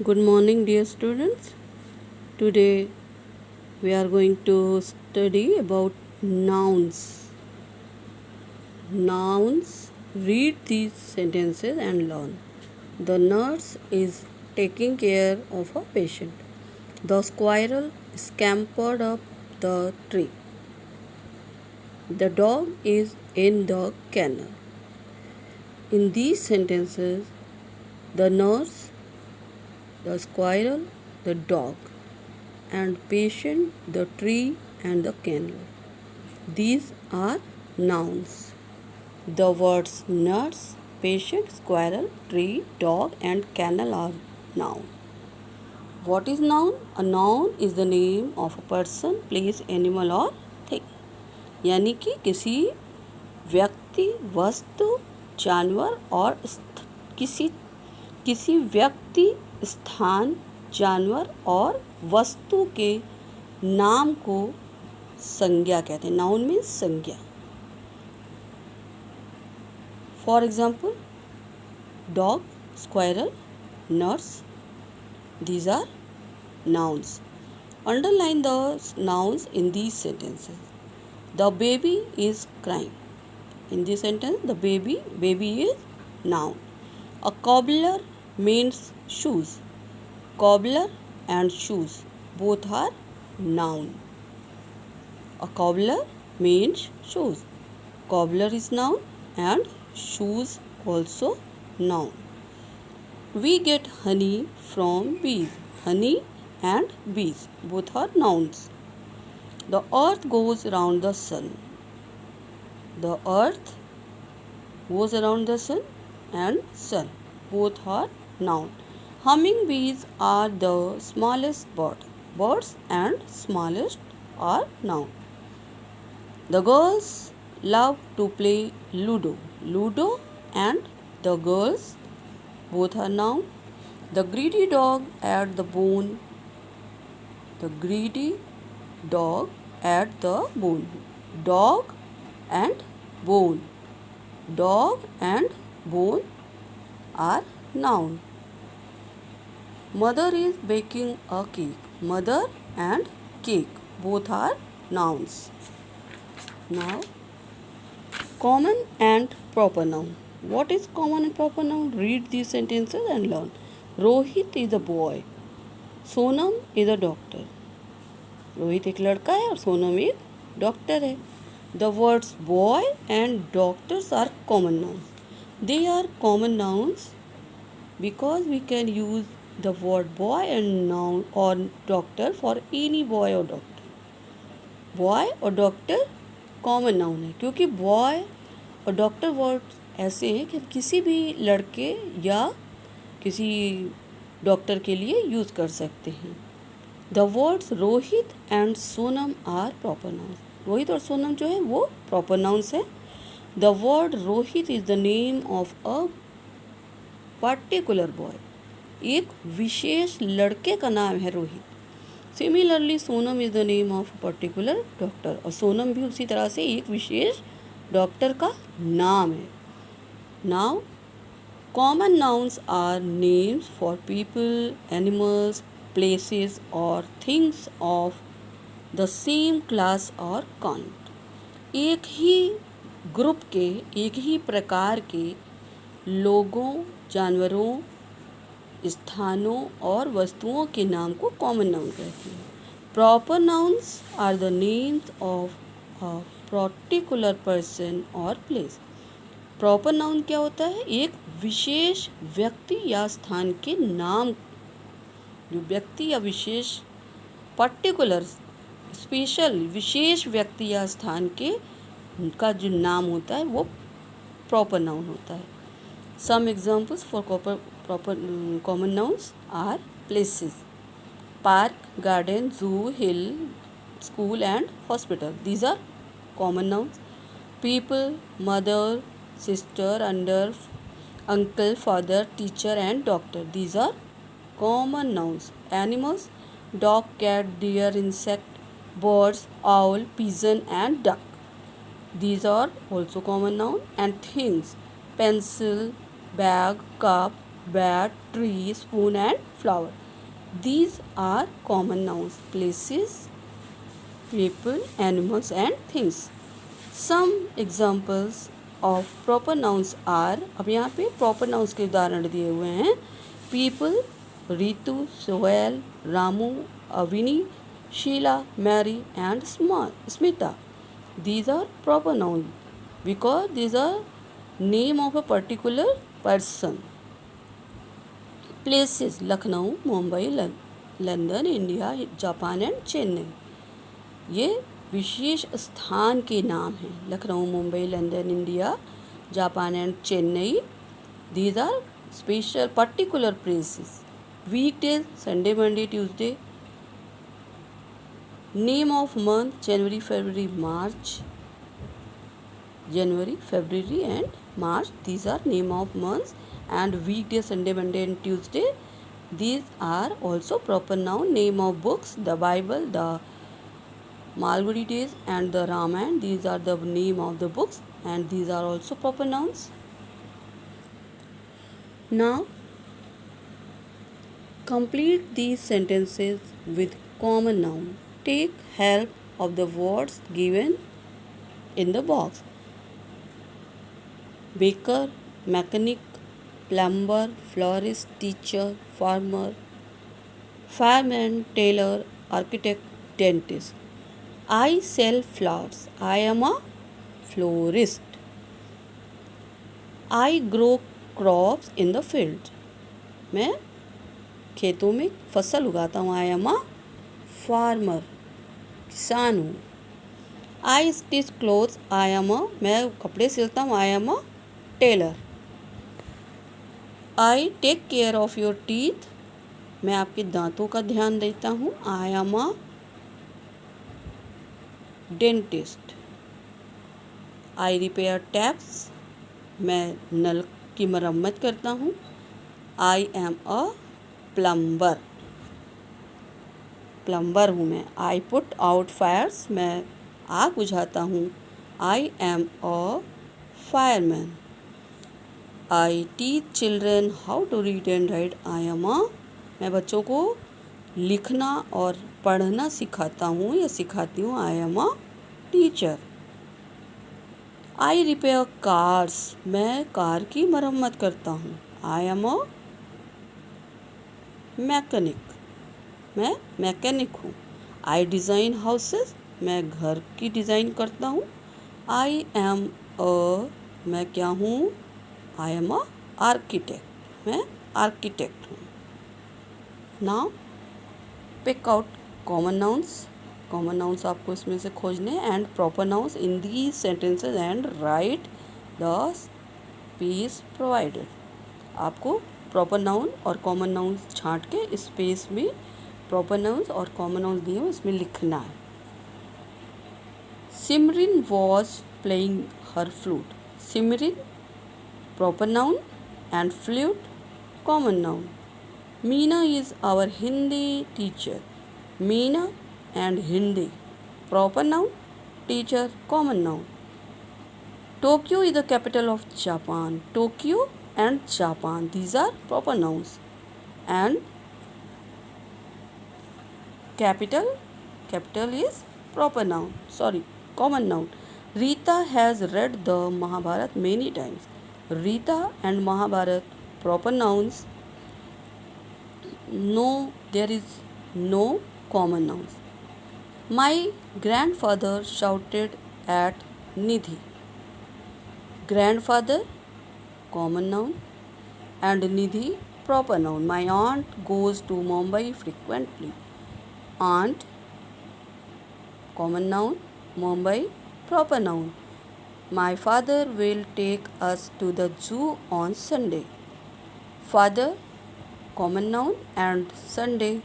Good morning, dear students. Today we are going to study about nouns. Nouns. Read these sentences and learn. The nurse is taking care of a patient. The squirrel scampered up the tree. The dog is in the kennel. In these sentences, the nurse, the squirrel, the dog, and patient, the tree, and the kennel. These are nouns. The words nurse, patient, squirrel, tree, dog, and kennel are noun. What is noun? A noun is the name of a person, place, animal or thing. यानी कि किसी व्यक्ति, वस्तु, जानवर और किसी व्यक्ति, स्थान, जानवर और वस्तु के नाम को संज्ञा कहते हैं. नाउन मीन्स संज्ञा. For example dog, squirrel, nurse. These are nouns. Underline the nouns in these sentences. The baby is crying. In this sentence, the baby is noun. A cobbler means shoes. Cobbler and shoes both are noun. A cobbler means shoes. Cobbler is noun and shoes also noun. We get honey from bees. Honey and bees both are nouns. The earth goes around the sun. The earth goes around the sun and sun both are noun. Humming bees are the smallest bird. Birds and smallest are noun. The girls love to play Ludo. Ludo and the girls both are noun. The greedy dog ate the bone. The greedy dog ate the bone. Dog and bone. Dog and bone are noun. Mother is baking a cake. Mother and cake both are nouns. Now, common and proper noun. What is common and proper noun? Read these sentences and learn. Rohit is a boy. Sonam is a doctor. Rohit एक लड़का है और सोनम एक doctor है. The words boy and doctors are common nouns. They are common nouns because we can use the word boy and noun or doctor for any boy or doctor. Boy और doctor common noun है क्योंकि boy और doctor word ऐसे हैं कि किसी भी लड़के या किसी डॉक्टर के लिए यूज़ कर सकते हैं. The words Rohit and Sonam are proper nouns. Rohit और सोनम जो है वो प्रॉपर नाउन्स है. The word Rohit is the name of a particular boy. एक विशेष लड़के का नाम है Rohit. Similarly Sonam is the name of particular doctor. और सोनम भी उसी तरह से एक विशेष डॉक्टर का नाम है. Now common nouns are names for people, animals, places और things of the same class और काउंट. एक ही ग्रुप के, एक ही प्रकार के लोगों, जानवरों, स्थानों और वस्तुओं के नाम को कॉमन नाउन कहते हैं. Proper nouns are the names of a particular person और प्लेस. प्रॉपर नाउन क्या होता है? एक विशेष व्यक्ति या स्थान के नाम. जो व्यक्ति या विशेष पर्टिकुलर स्पेशल विशेष व्यक्ति या स्थान के का जो नाम होता है वो प्रॉपर नाउन होता है. Some examples for proper common nouns are places: park, garden, zoo, hill, school and hospital. These are common nouns. People, mother, sister, under, uncle, father, teacher and doctor. These are common nouns. Animals: dog, cat, deer, insect, birds, owl, pigeon and duck. These are also common noun. And things: pencil, bag, cup, bat, tree, spoon and flower. These are common nouns. Places, people, animals and things. Some examples of proper nouns are, अब यहाँ पे proper nouns के उदाहरण दिए हुए हैं. People, Ritu, Sohail, Ramu, Avini, Sheila, Mary and Smita. These are proper nouns because these are name of a particular person. Places, Lucknow, Mumbai, London, India, Japan and Chennai. ये विशेष स्थान के नाम हैं. Lucknow, Mumbai, London, India, Japan and Chennai. These are special particular places. Weekdays, Sunday, Monday, Tuesday. Name of month, January, February, March. January, February and March. These are name of months. And weekdays, Sunday, Monday and Tuesday. These are also proper noun. Name of books, the Bible, the Malgudi Days and the Ramayana. These are the name of the books and these are also proper nouns. Now, complete these sentences with common noun. Take help of the words given in the box. Baker, mechanic, plumber, florist, teacher, farmer, fireman, tailor, architect, dentist. I sell flowers. I am a florist. I grow crops in the field. मैं खेतों में फसल उगाता हूँ. I am a farmer. किसान हूँ. I stitch clothes. I am a मैं कपड़े सिलता हूँ. I am a tailor. I take care of your teeth. मैं आपके दांतों का ध्यान देता हूँ. I am a dentist. I repair taps. मैं नल की मरम्मत करता हूँ. I am a plumber. Plumber हूँ मैं. I put out fires. मैं आग बुझाता हूँ. I am a fireman. I teach children how to read and write. I am a मैं बच्चों को लिखना और पढ़ना सिखाता हूँ या सिखाती हूँ. I am a teacher. I repair cars. मैं कार की मरम्मत करता हूँ. I am a mechanic. मैं मैकेनिक हूँ. I design houses. मैं घर की डिज़ाइन करता हूँ. I am a मैं क्या हूँ? I am a architect. मैं आर्किटेक्ट हूँ. Now pick out common nouns. Common nouns आपको इसमें से खोजने and proper nouns in these sentences and write the space provided. आपको प्रॉपर नाउन और कॉमन नाउन्स छांट के स्पेस में प्रॉपर नाउन्स और कॉमन नाउन्स दिए हुए इसमें लिखना है. Simrin was playing her flute. Simrin proper noun and flute common noun. Meena is our Hindi teacher. Meena and Hindi proper noun, teacher common noun. Tokyo is the capital of Japan. Tokyo and Japan, these are proper nouns. And capital is proper noun, common noun. Rita has read the Mahabharata many times. Rita and Mahabharata proper nouns. No, there is no common nouns. My grandfather shouted at Nidhi. Grandfather common noun and Nidhi proper noun. My aunt goes to Mumbai frequently. Aunt common noun, Mumbai proper noun. My father will take us to the zoo on Sunday. Father common noun and Sunday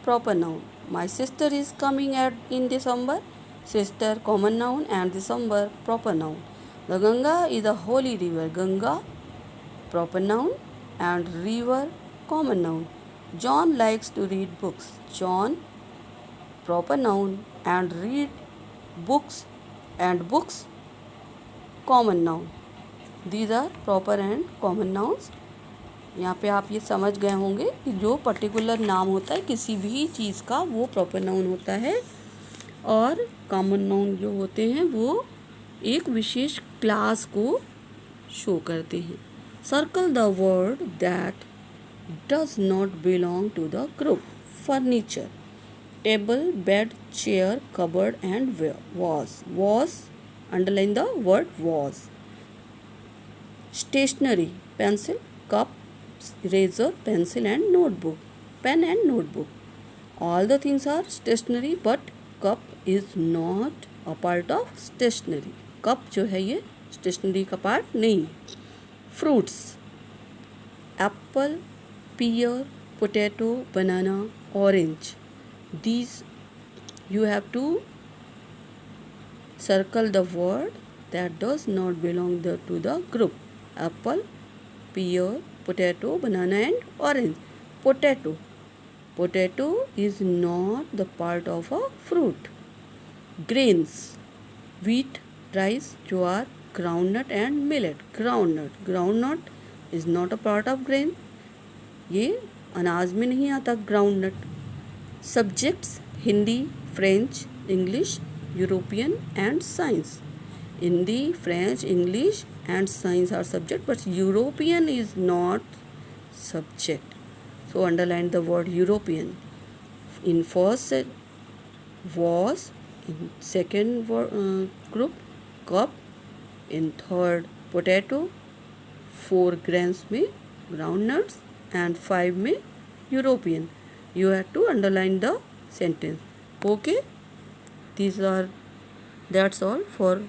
proper noun. My sister is coming in December. Sister common noun and December proper noun. The Ganga is a holy river. Ganga proper noun and river common noun. John likes to read books. John proper noun and read books and books common noun. These are proper and common nouns. यहाँ पे आप ये समझ गए होंगे कि जो particular नाम होता है किसी भी चीज़ का वो प्रॉपर नाउन होता है, और कॉमन नाउन जो होते हैं वो एक विशेष क्लास को शो करते हैं। Circle the word that does not belong to the group. Furniture, table, bed, chair, cupboard and vase, underline the word vase. Stationery, pencil, cup, eraser, pencil and notebook, pen and notebook. All the things are stationery, but cup is not a part of stationery. cup जो है ये stationery का part नहीं है। fruits, apple, pear, potato, banana, orange. These you have to circle the word that does not belong to the group. Apple, pear, potato, banana and orange. Potato. Potato is not the part of a fruit. Grains. Wheat, rice, jowar, groundnut and millet. Groundnut. Groundnut is not a part of grain. ये अनाज में नहीं आता groundnut. Subjects, Hindi, French, English, European and science. Hindi, French, English and science are subject, but European is not subject. So underline the word European. In first was, in second group cup, in third potato, 4 grains में groundnuts and 5 में European. You have to underline the sentence. Okay, that's all for